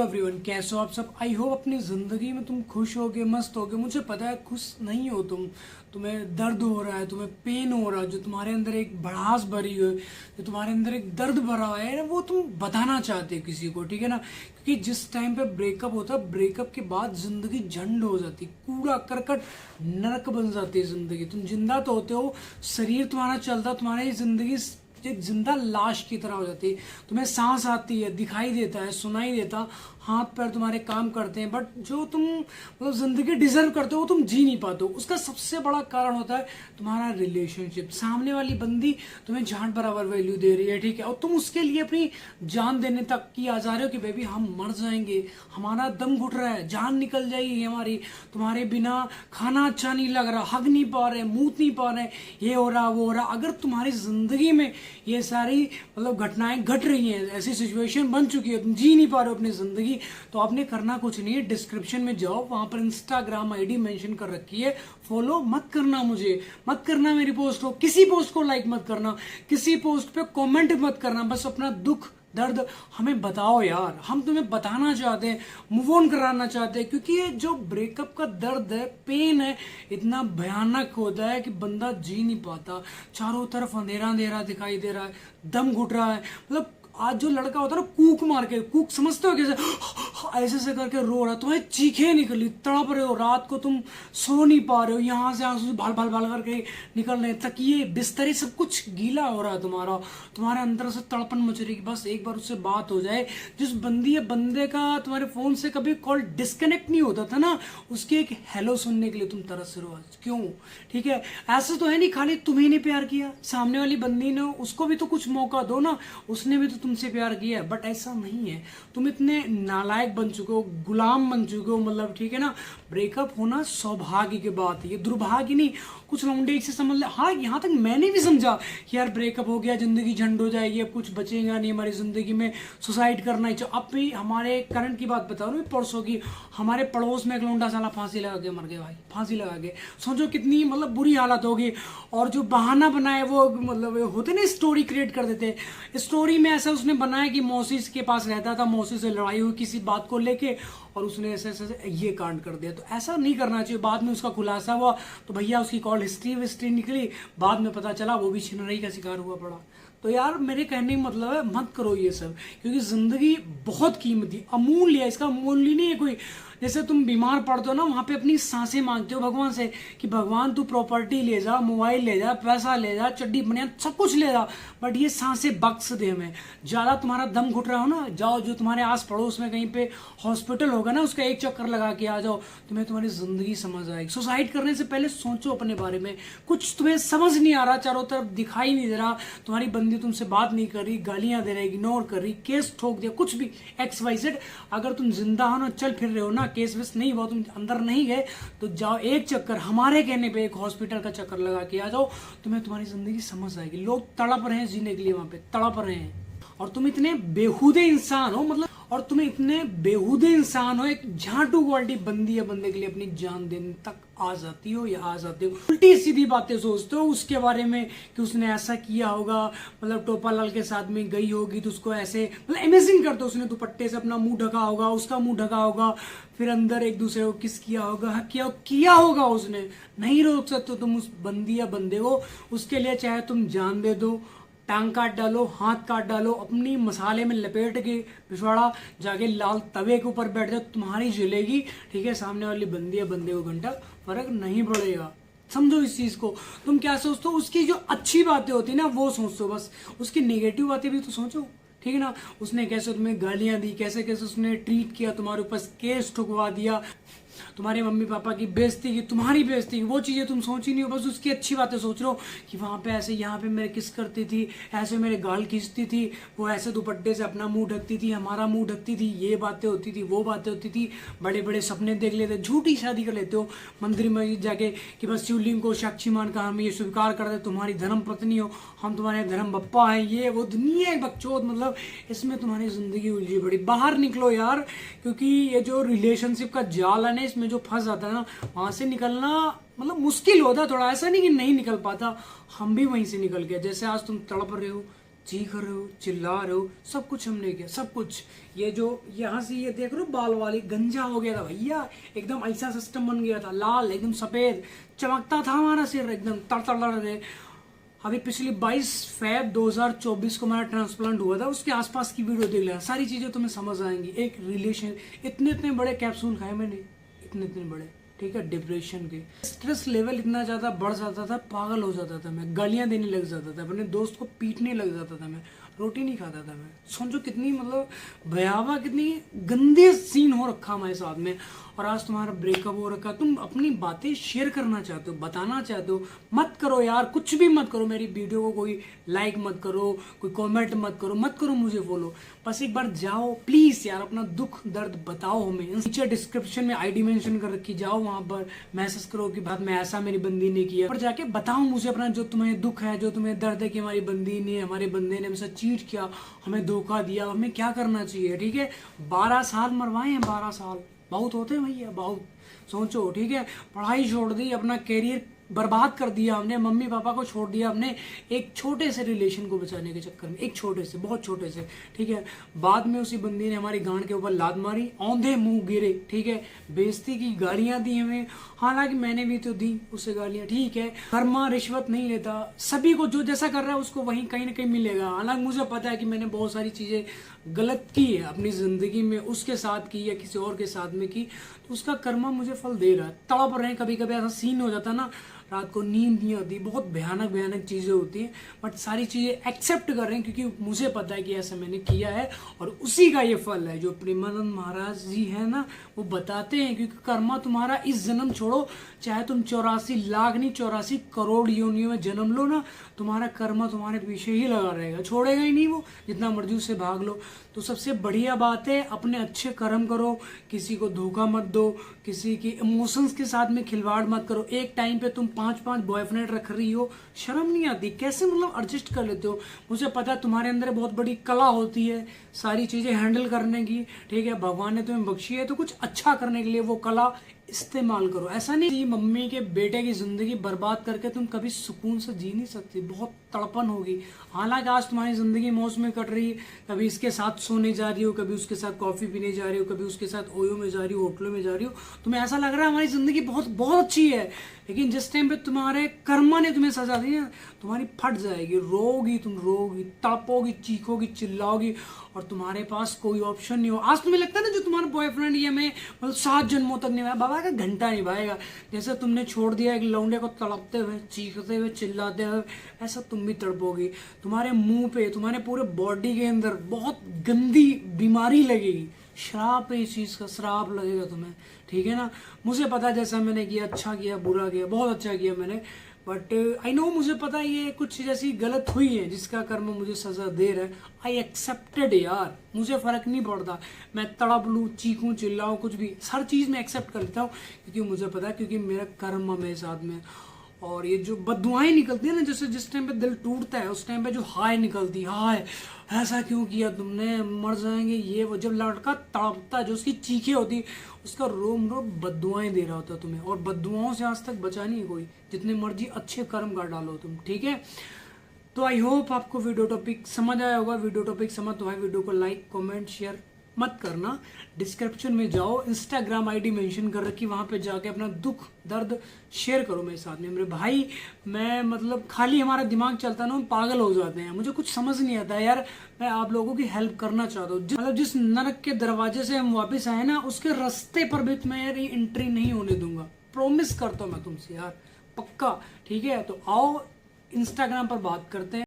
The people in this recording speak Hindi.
हेलो एवरीवन, कैसे हो आप सब। आई होप अपनी ज़िंदगी में तुम खुश होगे, मस्त होगे। मुझे पता है खुश नहीं हो तुम, तुम्हें दर्द हो रहा है, तुम्हें पेन हो रहा है। जो तुम्हारे अंदर एक भड़ास भरी हो, जो तुम्हारे अंदर एक दर्द भरा है ना, वो तुम बताना चाहते हो किसी को, ठीक है ना। क्योंकि जिस टाइम पे ब्रेकअप होता है, ब्रेकअप के बाद ज़िंदगी झंड हो जाती, कूड़ा करकट नरक बन जाती है ज़िंदगी। तुम जिंदा तो होते हो, शरीर तुम्हारा चलता, तुम्हारी ज़िंदगी एक जिंदा लाश की तरह हो जाती है। तुम्हें सांस आती है, दिखाई देता है, सुनाई देता, हाथ पैर तुम्हारे काम करते हैं, बट जो तुम मतलब जिंदगी डिजर्व करते हो वो तुम जी नहीं पाते हो। उसका सबसे बड़ा कारण होता है तुम्हारा रिलेशनशिप। सामने वाली बंदी तुम्हें जान बराबर वैल्यू दे रही है, ठीक है, और तुम उसके लिए अपनी जान देने तक की आ जा रहे हो कि बेबी हम मर जाएंगे, हमारा दम घुट रहा है, जान निकल जाएगी हमारी, तुम्हारे बिना खाना अच्छा नहीं लग रहा, हग नहीं पा रहे, मूत नहीं पा रहे, ये हो रहा वो हो रहा। अगर तुम्हारी जिंदगी में ये सारी मतलब घटनाएं घट रही हैं, ऐसी सिचुएशन बन चुकी है, तुम जी नहीं पा रहे हो अपनी जिंदगी, तो आपने करना कुछ नहीं है। डिस्क्रिप्शन में जाओ, वहां पर इंस्टाग्राम आईडी मेंशन कर रखी है, फॉलो मत करना, मुझे मत करना, मेरी पोस्ट को, किसी पोस्ट को लाइक मत करना, किसी पोस्ट पे कमेंट मत करना। बस अपना दुख दर्द हमें बताओ यार, हम तुम्हें बताना चाहते हैं, मूव ऑन कराना चाहते हैं। क्योंकि ये जो ब्रेकअप का दर्द है, पेन है, इतना भयानक होता है कि बंदा जी नहीं पाता। चारों तरफ अंधेरा अंधेरा दिखाई दे रहा है, दम घुट रहा है। मतलब आज जो लड़का होता है ना, कूक मार के, कूक समझते हो कैसे, ऐसे ऐसे करके रो रहा है, तुम्हें चीखें निकली, तड़प रहे हो, रात को तुम सो नहीं पा रहे हो, यहाँ से आंसू भाल भाल भाल करके निकल रहे, तकिए बिस्तरे सब कुछ गीला हो रहा है तुम्हारा, तुम्हारे अंदर से तड़पन मच रही कि बस एक बार उससे बात हो जाए। जिस बंदी या बंदे का तुम्हारे फोन से कभी कॉल डिस्कनेक्ट नहीं होता था ना, उसके एक हेलो सुनने के लिए तुम तरस रहे हो आज, क्यों? ठीक है, ऐसा तो है नहीं खाली तुम्हें नहीं प्यार किया, सामने वाली बंदी ने, उसको भी तो कुछ मौका दो ना, उसने भी तो तुमसे प्यार किया है। बट ऐसा नहीं है, तुम इतने नालायक बन चुके हो, गुलाम बन चुके हो, मतलब ठीक है ना। ब्रेकअप होना सौभाग्य की बात है, ये दुर्भाग्य नहीं। कुछ लौंडे से समझ ले, हाँ यहाँ तक मैंने भी समझा कि यार ब्रेकअप हो गया, जिंदगी झंड हो जाएगी, अब कुछ बचेगा नहीं हमारी जिंदगी में, सुसाइड करना ही चाहिए। अब भी हमारे करंट की बात बता रहा हूँ, परसों की, हमारे पड़ोस में एक लौंडा साला फांसी लगा के मर गया भाई, फांसी लगा के। सोचो कितनी मतलब बुरी हालत होगी। और जो बहाना बनाए वो मतलब होते ना, स्टोरी क्रिएट कर देते। स्टोरी में ऐसा उसने बनाया कि मौसी के पास रहता था, मौसी से लड़ाई हुई किसी बात को लेके, और उसने ऐसे ऐसे ये कांड कर दिया। तो ऐसा नहीं करना चाहिए। बाद में उसका खुलासा हुआ तो भैया उसकी कॉल हिस्ट्री निकली, बाद में पता चला वो भी छिनरई का शिकार हुआ पड़ा। तो यार मेरे कहने का मतलब है, मत करो ये सब, क्योंकि जिंदगी बहुत कीमती, अमूल्य है, इसका मूल्य नहीं है कोई। जैसे तुम बीमार पड़ते हो ना, वहां पे अपनी सांसें मांगते हो भगवान से कि भगवान तू प्रॉपर्टी ले जा, मोबाइल ले जा, पैसा ले जा, चड्डी बनियान सब कुछ ले जा, बट ये सांसें बख्श दे हमें। ज्यादा तुम्हारा दम घुट रहा हो ना, जाओ जो तुम्हारे आस पड़ोस में कहीं पे हॉस्पिटल होगा ना, उसका एक चक्कर लगा के आ जाओ, तुम्हें तुम्हारी जिंदगी समझ आएगी। सुसाइड करने से पहले सोचो अपने बारे में। कुछ तुम्हें समझ नहीं आ रहा, चारों तरफ दिखाई नहीं दे रहा, तुम्हारी बंदी तुमसे बात नहीं कर रही, गालियां दे रही, इग्नोर कर रही, केस ठोक दिया, कुछ भी XYZ। अगर तुम जिंदा हो ना, चल फिर रहे हो ना, केस वेस नहीं हुआ, तुम अंदर नहीं गए, तो जाओ एक चक्कर, हमारे कहने पे एक हॉस्पिटल का चक्कर लगा के आ जाओ, तुम्हें तुम्हारी जिंदगी समझ आएगी। लोग तड़प रहे हैं जीने के लिए, वहां पे तड़प रहे हैं, और तुम इतने बेहुदे इंसान हो, मतलब, और तुम इतने बेहुदे इंसान हो, एक झाटू क्वालिटी बंदी या बंदे के लिए अपनी जान देने तक आ जाती हो, या आ जाते हो। उल्टी सीधी बातें सोचते हो उसके बारे में कि उसने ऐसा किया होगा, मतलब टोपालाल के साथ में गई होगी तो उसको ऐसे, मतलब इमेजिन करते हो, उसने दुपट्टे से अपना मुंह ढका होगा, उसका मुंह ढका होगा, फिर अंदर एक दूसरे को किस किया होगा, किया होगा उसने। नहीं रोक सकते तुम उस बंदी या बंदे को, उसके लिए चाहे तुम जान दे दो, टांग काट डालो, हाथ काट डालो, अपनी मसाले में लपेट के पिछवाड़ा जाके लाल तवे के ऊपर बैठ जाओ, तुम्हारी जलेगी, ठीक है। सामने वाली बंदी या बंदे को घंटा फर्क नहीं पड़ेगा। समझो इस चीज को। तुम क्या सोचते हो, उसकी जो अच्छी बातें होती है ना वो सोचो, बस उसकी नेगेटिव बातें भी तो सोचो, ठीक है ना। उसने कैसे तुम्हें गालियां दी, कैसे कैसे उसने ट्रीट किया, तुम्हारे ऊपर केस ठुकवा दिया, तुम्हारे मम्मी पापा की बेइज्जती की, तुम्हारी बेइज्जती की, वो चीजें तुम सोच ही नहीं हो, बस उसकी अच्छी बातें सोच रहे हो कि वहां पे ऐसे, यहाँ पे मेरे किस करती थी, ऐसे मेरे गाल खींचती थी, वो ऐसे दुपट्टे से अपना मुंह ढकती थी, हमारा मुंह ढकती थी, ये बातें होती थी, वो बातें होती थी, बड़े बड़े सपने देख लेते, झूठी शादी कर लेते हो मंदिर में जाके कि बस शिवलिंग को साक्षी मान का हम ये स्वीकार कर दे, तुम्हारी धर्म पत्नी हो, हम तुम्हारे धर्म बप्पा हैं, ये वो दुनिया है बकचोद। मतलब इसमें तुम्हारी जिंदगी उलझी पड़ी। बाहर निकलो यार, क्योंकि ये जो रिलेशनशिप का जाल है ना, इसमें जो फंस जाता है ना, वहां से निकलना मतलब मुश्किल होता है थोड़ा। ऐसा नहीं कि नहीं निकल पाता, हम भी वहीं से निकल गए। जैसे आज तुम तड़प रहे हो, चीख रहे हो, चिल्ला रहे हो, सब कुछ हमने किया, सब कुछ। ये जो यहाँ से ये देख रहे हो बाल वाली, गंजा हो गया था भैया, एकदम ऐसा सिस्टम बन गया था, लाल एकदम सफेद चमकता था हमारा सिर, एकदम तड़ रहे। अभी पिछली 22 फरवरी 2024 को हमारा ट्रांसप्लांट हुआ था, उसके आसपास की वीडियो देख लेना, सारी चीजें तुम्हें समझ आएंगी। एक रिलेशन, इतने बड़े कैप्सूल खाए मैंने, इतने बड़े, ठीक है, डिप्रेशन के। स्ट्रेस लेवल इतना ज्यादा बढ़ जाता था, पागल हो जाता था मैं, गालियां देने लग जाता था, अपने दोस्त को पीटने लग जाता था मैं, रोटी नहीं खाता था मैं। सोचो कितनी मतलब भयावह, कितनी गंदे सीन हो रखा हमारे साथ में। और आज तुम्हारा ब्रेकअप हो रखा, तुम अपनी बातें शेयर करना चाहते हो, बताना चाहते हो, मत करो यार, कुछ भी मत करो। मेरी वीडियो को कोई लाइक मत करो, कोई कमेंट मत करो मुझे फॉलो। बस एक बार जाओ प्लीज यार, अपना दुख दर्द बताओ हमें। नीचे डिस्क्रिप्शन में आईडी मेंशन कर रखी, जाओ वहां पर मैसेज करो कि बात में ऐसा मेरी बंदी ने किया, पर जाके बताओ मुझे अपना जो तुम्हें दुख है, जो तुम्हें दर्द है कि हमारी बंदी ने, हमारे बंदे ने हमसे चीट किया, हमें धोखा दिया, हमें क्या करना चाहिए। ठीक है, 12 साल मरवाए हैं, 12 साल बहुत होते हैं भैया, बहुत। सोचो, ठीक है, पढ़ाई छोड़ दी, अपना कैरियर बर्बाद कर दिया हमने, मम्मी पापा को छोड़ दिया हमने, एक छोटे से रिलेशन को बचाने के चक्कर में, एक छोटे से, बहुत छोटे से, ठीक है। बाद में उसी बंदी ने हमारी गांड के ऊपर लात मारी, औंधे मुंह गिरे, ठीक है, बेइज्जती की, गालियां दी हमें, हालांकि मैंने भी तो दी उससे गालियां, ठीक है। कर्मा रिश्वत नहीं लेता, सभी को जो जैसा कर रहा है उसको वहीं कहीं ना कहीं मिलेगा। हालांकि मुझे पता है कि मैंने बहुत सारी चीजें गलत की है अपनी जिंदगी में, उसके साथ की या किसी और के साथ में की, तो उसका कर्मा मुझे फल दे रहा है। तड़प रहे हैं, कभी कभी ऐसा सीन हो जाता ना, रात को नींद नहीं आती, बहुत भयानक चीजें होती हैं, बट सारी चीजें एक्सेप्ट कर रहे हैं क्योंकि मुझे पता है कि ऐसा मैंने किया है और उसी का ये फल है जो प्रेमानंद महाराज जी है ना, वो बताते हैं। क्योंकि कर्मा तुम्हारा इस जन्म छोड़ो, चाहे तुम 84 लाख नहीं 84 करोड़ योनियों में जन्म लो ना, तुम्हारा कर्मा तुम्हारे पीछे ही लगा रहेगा, छोड़ेगा ही नहीं वो, जितना मर्जी उससे भाग लो। तो सबसे बढ़िया बात है, अपने अच्छे कर्म करो, किसी को धोखा मत दो, किसी की इमोशंस के साथ में खिलवाड़ मत करो। एक टाइम पे तुम 5 बॉयफ्रेंड रख रही हो, शर्म नहीं आती? कैसे मतलब एडजस्ट कर लेते हो? मुझे पता है तुम्हारे अंदर बहुत बड़ी कला होती है सारी चीजें हैंडल करने की, ठीक है, भगवान ने तुम्हें बख्शी है, तो कुछ अच्छा करने के लिए वो कला इस्तेमाल करो। ऐसा नहीं मम्मी के बेटे की जिंदगी बर्बाद करके तुम कभी सुकून से जी नहीं सकती, बहुत तड़पन होगी। हालांकि आज तुम्हारी जिंदगी मौज में कट रही है, कभी इसके साथ सोने जा रही हो, कभी उसके साथ कॉफी पीने जा रही हो, कभी उसके साथ ओयो में जा रही हो, होटलों में जा रही हो, तुम्हें ऐसा लग रहा है हमारी जिंदगी बहुत बहुत अच्छी है। लेकिन जिस टाइम पे तुम्हारे कर्मा ने तुम्हें सजा दी है, तुम्हारी फट जाएगी, रोगी, तुम रोगी, तड़पोगी, चीखोगी, चिल्लाओगी और तुम्हारे पास कोई ऑप्शन नहीं हो। आज तुम्हें लगता है ना जो तुम्हारा बॉयफ्रेंड ये मैं मतलब 7 जन्मों तक निभाया, बाबा का घंटा निभाएगा। जैसे तुमने छोड़ दिया एक लौंडे को तड़पते हुए, चीखते हुए, चिल्लाते हुए, ऐसा तुम भी तड़पोगी। तुम्हारे मुंह पे, तुम्हारे पूरे बॉडी के अंदर बहुत गंदी बीमारी लगेगी, श्राप है इस चीज का, श्राप लगेगा तुम्हें, ठीक है ना। मुझे पता है जैसा मैंने किया, अच्छा किया, बुरा किया, बहुत अच्छा किया मैंने, बट आई नो, मुझे पता है ये कुछ जैसी गलत हुई है जिसका कर्म मुझे सजा दे रहा है। आई एक्सेप्टेड यार, मुझे फर्क नहीं पड़ता, मैं तड़प लूँ, चीखूं, चिल्लाऊं, कुछ भी, हर चीज में एक्सेप्ट कर लेता हूँ क्योंकि मुझे पता है, क्योंकि मेरा कर्म मेरे साथ में। और ये जो बददुआएं निकलती है ना, जैसे जिस टाइम पे दिल टूटता है उस टाइम पे जो हाय निकलती, हाय ऐसा क्यों किया तुमने, मर जाएंगे, ये वो, जब लड़का तड़पता, जो उसकी चीखें होती, उसका रोम रोम बददुआएं दे रहा होता तुम्हें, और बददुआओं से आज तक बचा नहीं कोई, जितने मर्जी अच्छे कर्म कर डालो तुम, ठीक है। तो आई होप आपको वीडियो टॉपिक समझ आया होगा। वीडियो टॉपिक समझ तो है, वीडियो को लाइक कमेंट शेयर मत करना। डिस्क्रिप्शन में जाओ, इंस्टाग्राम आईडी मेंशन कर रखी, वहां पे जाके अपना दुख दर्द शेयर करो मेरे साथ में। मेरे भाई, मैं मतलब खाली हमारा दिमाग चलता ना, हम पागल हो जाते हैं, मुझे कुछ समझ नहीं आता यार। मैं आप लोगों की हेल्प करना चाहता हूँ, मतलब जिस नरक के दरवाजे से हम वापस आए ना, उसके रास्ते पर भी मैं यार एंट्री नहीं होने दूंगा, प्रॉमिस करता हूँ मैं तुमसे यार, पक्का, ठीक है। तो आओ इंस्टाग्राम पर बात करते हैं।